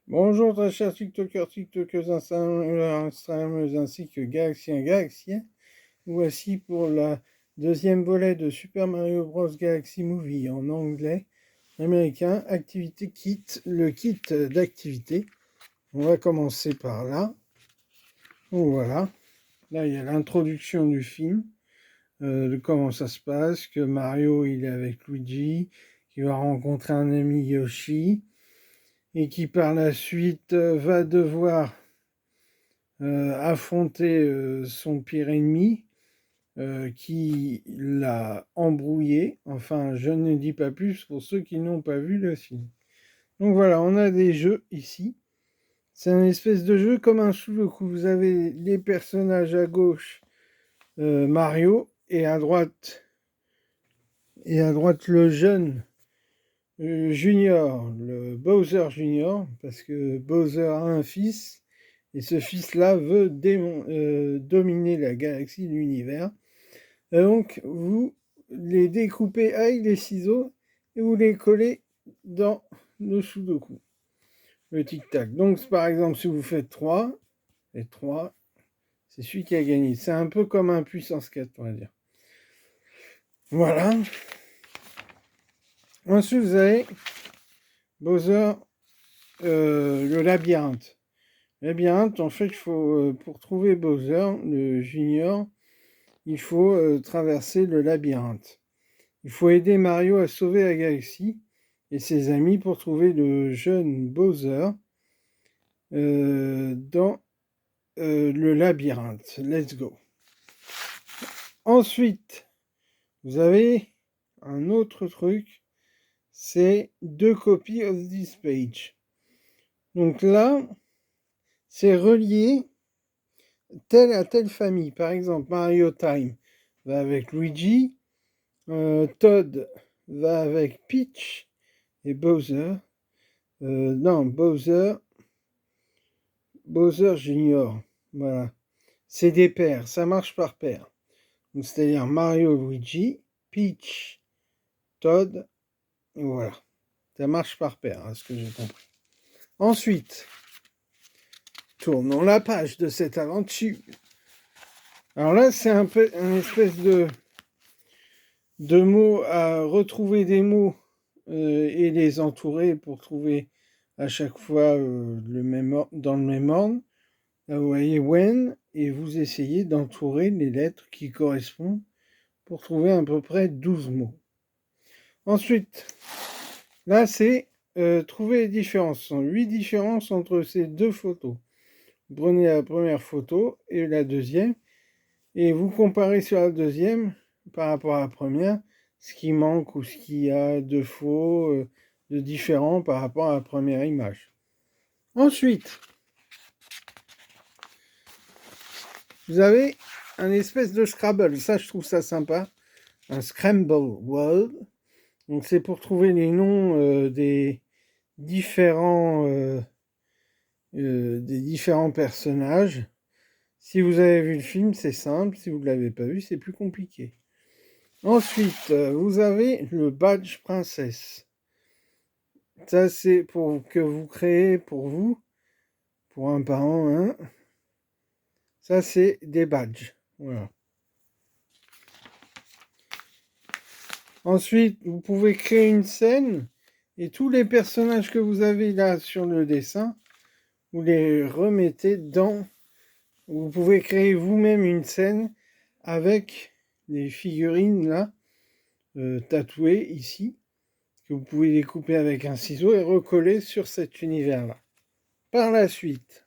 Bonjour très chers TikTokers, TikTokers, Instagrammeuses ainsi que Galaxiens, Galaxiens. Voici pour la deuxième volet de Super Mario Bros. Galaxy Movie en anglais américain, Activity Kit, le kit d'activité. On va commencer par là. Donc voilà, là il y a l'introduction du film, de comment ça se passe, que Mario il est avec Luigi, qu'il va rencontrer un ami Yoshi, et qui par la suite va devoir affronter son pire ennemi qui l'a embrouillé. Enfin, je ne dis pas plus pour ceux qui n'ont pas vu le film. Donc voilà, on a des jeux ici. C'est un espèce de jeu comme un Sudoku. Vous avez les personnages à gauche, Mario, et à droite le jeune Junior, le Bowser Junior, parce que Bowser a un fils, et ce fils-là veut dominer la galaxie, l'univers. Et donc, vous les découpez avec les ciseaux et vous les collez dans le Sudoku, le tic-tac. Donc, par exemple, si vous faites 3, et 3, c'est celui qui a gagné. C'est un peu comme un puissance 4, on va dire. Voilà. Ensuite, vous avez Bowser, le labyrinthe. Labyrinthe, en fait, il faut, pour trouver Bowser, le junior, il faut traverser le labyrinthe. Il faut aider Mario à sauver la galaxie et ses amis pour trouver le jeune Bowser dans le labyrinthe. Let's go. Ensuite, vous avez un autre truc, c'est 2 copies of this page. Donc là, c'est relié telle à telle famille. Par exemple, Mario Time va avec Luigi, Todd va avec Peach et Bowser. Non, Bowser Junior. Voilà. C'est des paires, ça marche par paire. C'est-à-dire Mario, Luigi, Peach, Todd, et voilà. Ça marche par paire, à ce que j'ai compris. Ensuite, tournons la page de cette aventure. Alors là, c'est un peu une espèce de mots à retrouver des mots et les entourer pour trouver à chaque fois dans le même ordre. Là, vous voyez when, et vous essayez d'entourer les lettres qui correspondent pour trouver à peu près 12 mots. Ensuite, là, c'est trouver les différences. Ce sont 8 différences entre ces deux photos. Vous prenez la première photo et la deuxième, et vous comparez sur la deuxième par rapport à la première, ce qui manque ou ce qu'il y a de faux, de différent par rapport à la première image. Ensuite, vous avez un espèce de Scrabble. Ça, je trouve ça sympa. Un Scramble World. Donc, c'est pour trouver les noms des différents personnages. Si vous avez vu le film, c'est simple. Si vous ne l'avez pas vu, c'est plus compliqué. Ensuite, vous avez le badge princesse. Ça, c'est pour que vous créez pour vous, pour un parent, hein. Ça, c'est des badges. Voilà. Ensuite, vous pouvez créer une scène et tous les personnages que vous avez là sur le dessin, vous les remettez dans. Vous pouvez créer vous-même une scène avec les figurines là, tatouées ici, que vous pouvez découper avec un ciseau et recoller sur cet univers-là. Par la suite,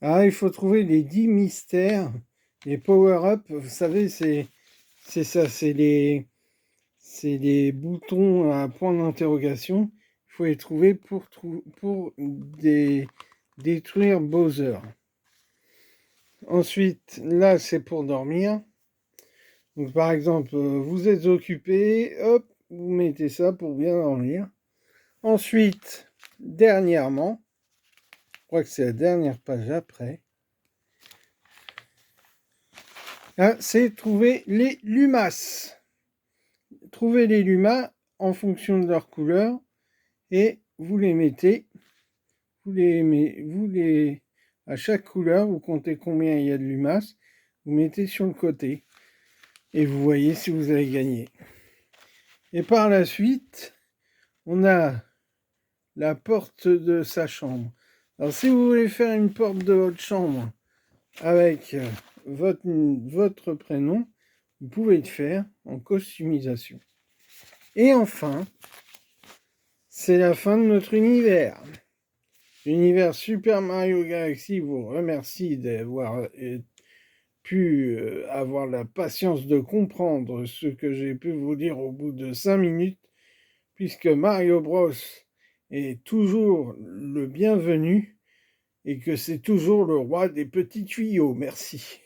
il faut trouver les 10 mystères, les power-up. Vous savez, c'est ça, c'est les boutons à point d'interrogation. Il faut les trouver pour détruire Bowser. Ensuite, là, c'est pour dormir. Donc, par exemple, vous êtes occupé, hop, vous mettez ça pour bien dormir. Ensuite, dernièrement, je crois que c'est la dernière page après. Là, c'est trouver les lumas. Trouvez les lumas en fonction de leur couleur et vous les mettez, à chaque couleur, vous comptez combien il y a de lumas, vous mettez sur le côté et vous voyez si vous avez gagné. Et par la suite, on a la porte de sa chambre. Alors si vous voulez faire une porte de votre chambre avec votre prénom, vous pouvez le faire en customisation. Et enfin, c'est la fin de notre univers. L'univers Super Mario Galaxy vous remercie d'avoir pu avoir la patience de comprendre ce que j'ai pu vous dire au bout de 5 minutes, puisque Mario Bros est toujours le bienvenu et que c'est toujours le roi des petits tuyaux. Merci.